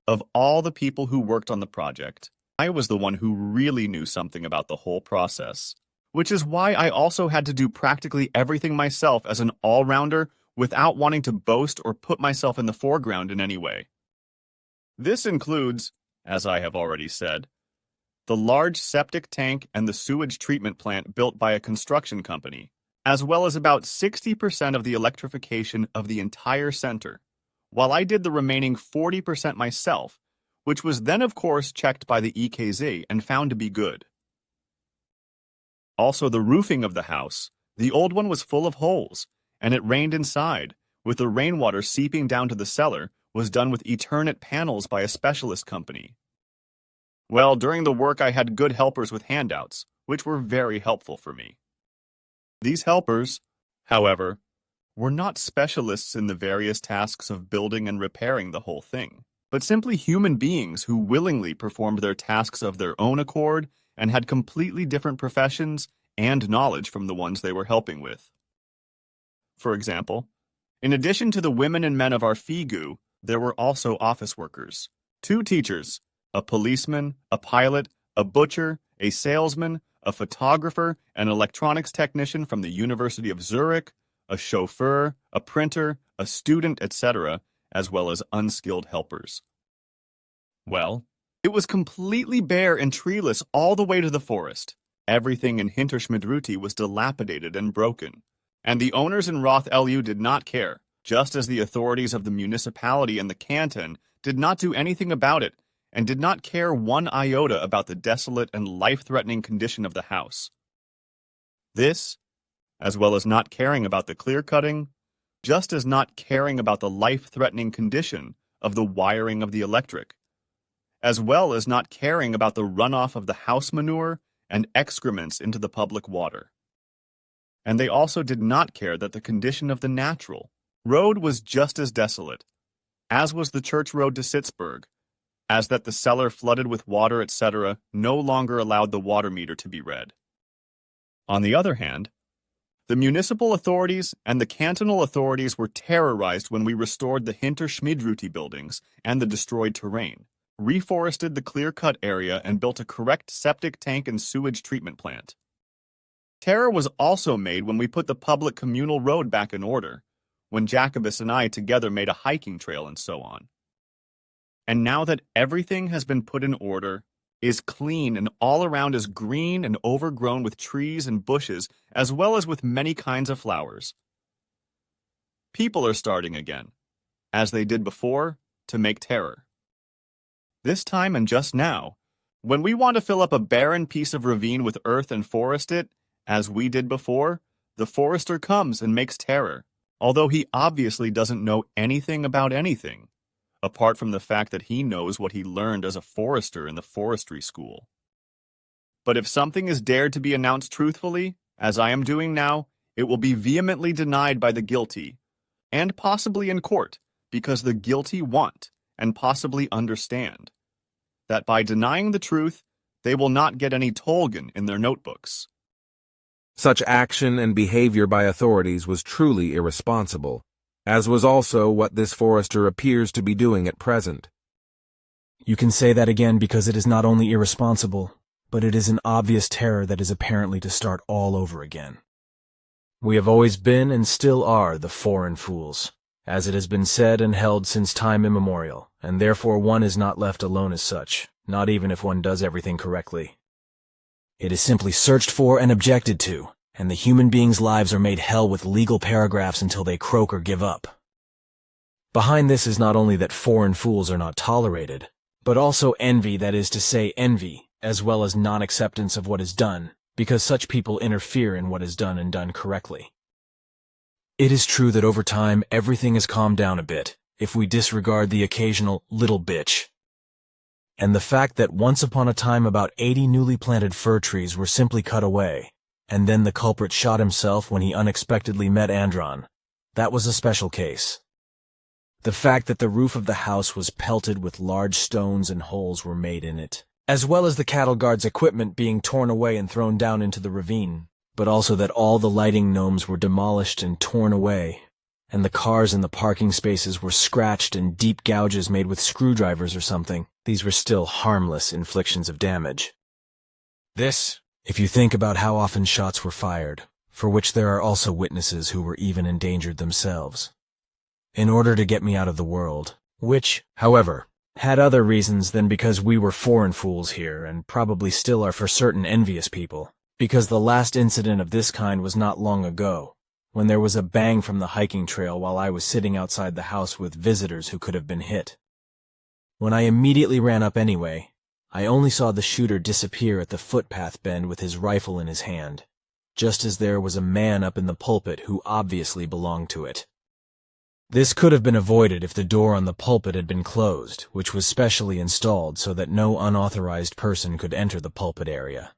of all the people who worked on the project, I was the one who really knew something about the whole process, which is why I also had to do practically everything myself as an all-rounder without wanting to boast or put myself in the foreground in any way. This includes, as I have already said, the large septic tank and the sewage treatment plant built by a construction company, as well as about 60% of the electrification of the entire center, while I did the remaining 40% myself, which was then of course checked by the EKZ and found to be good. Also, the roofing of the house, the old one was full of holes, and it rained inside, with the rainwater seeping down to the cellar, was done with Eternit panels by a specialist company. Well, during the work I had good helpers with handouts, which were very helpful for me. These helpers, however, were not specialists in the various tasks of building and repairing the whole thing, but simply human beings who willingly performed their tasks of their own accord and had completely different professions and knowledge from the ones they were helping with. For example, in addition to the women and men of our FIGU, there were also office workers, 2 teachers, a policeman, a pilot, a butcher, a salesman, a photographer, an electronics technician from the University of Zurich, a chauffeur, a printer, a student, etc., as well as unskilled helpers. Well, it was completely bare and treeless all the way to the forest. Everything in Hinterschmidruti was dilapidated and broken, and the owners in Roth LU did not care, just as the authorities of the municipality and the canton did not do anything about it and did not care 1 iota about the desolate and life-threatening condition of the house. This, as well as not caring about the clear-cutting, just as not caring about the life-threatening condition of the wiring of the electric, as well as not caring about the runoff of the house manure and excrements into the public water. And they also did not care that the condition of the natural road was just as desolate, as was the church road to Sitzburg, as that the cellar flooded with water, etc., no longer allowed the water meter to be read. On the other hand, the municipal authorities and the cantonal authorities were terrorized when we restored the Hinterschmidruti buildings and the destroyed terrain, reforested the clear-cut area, and built a correct septic tank and sewage treatment plant. Terror was also made when we put the public communal road back in order, when Jacobus and I together made a hiking trail and so on. And now that everything has been put in order, is clean and all around is green and overgrown with trees and bushes, as well as with many kinds of flowers. People are starting again, as they did before, to make terror. This time and just now, when we want to fill up a barren piece of ravine with earth and forest it, as we did before, the forester comes and makes terror, although he obviously doesn't know anything about anything, apart from the fact that he knows what he learned as a forester in the forestry school. But if something is dared to be announced truthfully, as I am doing now, it will be vehemently denied by the guilty, and possibly in court, because the guilty want and possibly understand that by denying the truth, they will not get any Tolgan in their notebooks. Such action and behavior by authorities was truly irresponsible, as was also what this forester appears to be doing at present. You can say that again because it is not only irresponsible, but it is an obvious terror that is apparently to start all over again. We have always been and still are the foreign fools, as it has been said and held since time immemorial, and therefore one is not left alone as such, not even if one does everything correctly. It is simply searched for and objected to, and the human beings' lives are made hell with legal paragraphs until they croak or give up. Behind this is not only that foreign fools are not tolerated, but also envy, that is to say envy, as well as non-acceptance of what is done, because such people interfere in what is done and done correctly. It is true that over time everything has calmed down a bit, if we disregard the occasional little bitch. And the fact that once upon a time about 80 newly planted fir trees were simply cut away, and then the culprit shot himself when he unexpectedly met Andron, that was a special case. The fact that the roof of the house was pelted with large stones and holes were made in it, as well as the cattle guard's equipment being torn away and thrown down into the ravine, but also that all the lighting gnomes were demolished and torn away, and the cars in the parking spaces were scratched and deep gouges made with screwdrivers or something. These were still harmless inflictions of damage. This, if you think about how often shots were fired, for which there are also witnesses who were even endangered themselves, in order to get me out of the world, which, however, had other reasons than because we were foreign fools here and probably still are for certain envious people, because the last incident of this kind was not long ago, when there was a bang from the hiking trail while I was sitting outside the house with visitors who could have been hit. When I immediately ran up anyway, I only saw the shooter disappear at the footpath bend with his rifle in his hand, just as there was a man up in the pulpit who obviously belonged to it. This could have been avoided if the door on the pulpit had been closed, which was specially installed so that no unauthorized person could enter the pulpit area.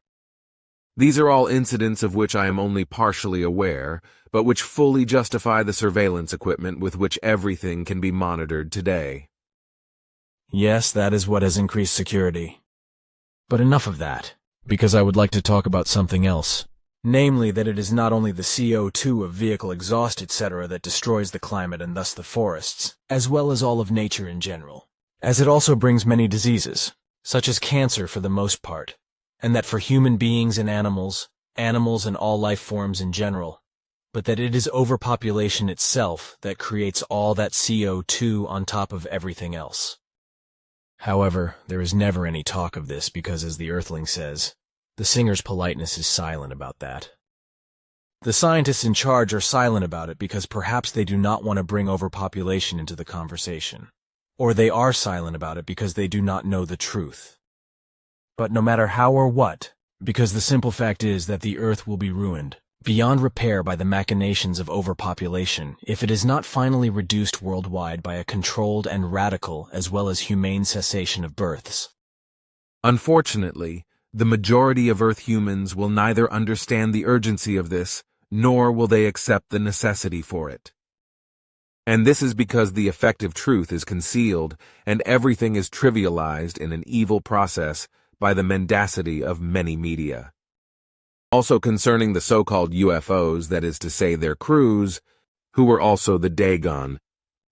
These are all incidents of which I am only partially aware, but which fully justify the surveillance equipment with which everything can be monitored today. Yes, that is what has increased security. But enough of that, because I would like to talk about something else. Namely, that it is not only the CO2 of vehicle exhaust, etc., that destroys the climate and thus the forests, as well as all of nature in general, as it also brings many diseases, such as cancer for the most part, and that for human beings and animals and all life forms in general, but that it is overpopulation itself that creates all that CO2 on top of everything else. However, there is never any talk of this because, as the Earthling says, the singer's politeness is silent about that. The scientists in charge are silent about it because perhaps they do not want to bring overpopulation into the conversation, or they are silent about it because they do not know the truth. But no matter how or what, because the simple fact is that the Earth will be ruined, beyond repair by the machinations of overpopulation, if it is not finally reduced worldwide by a controlled and radical as well as humane cessation of births. Unfortunately, the majority of Earth humans will neither understand the urgency of this, nor will they accept the necessity for it. And this is because the effective truth is concealed, and everything is trivialized in an evil process by the mendacity of many media. Also concerning the so-called UFOs, that is to say their crews, who were also the Dogan,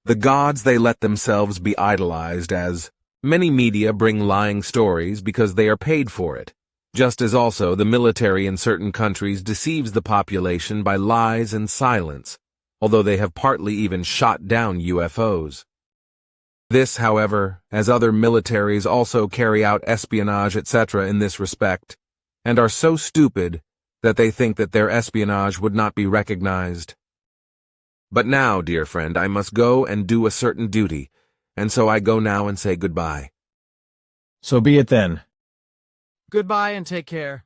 the gods they let themselves be idolized as. Many media bring lying stories because they are paid for it, just as also the military in certain countries deceives the population by lies and silence, although they have partly even shot down UFOs. This, however, as other militaries also carry out espionage, etc. in this respect, and are so stupid that they think that their espionage would not be recognized. But now, dear friend, I must go and do a certain duty, and so I go now and say goodbye. So be it then. Goodbye and take care.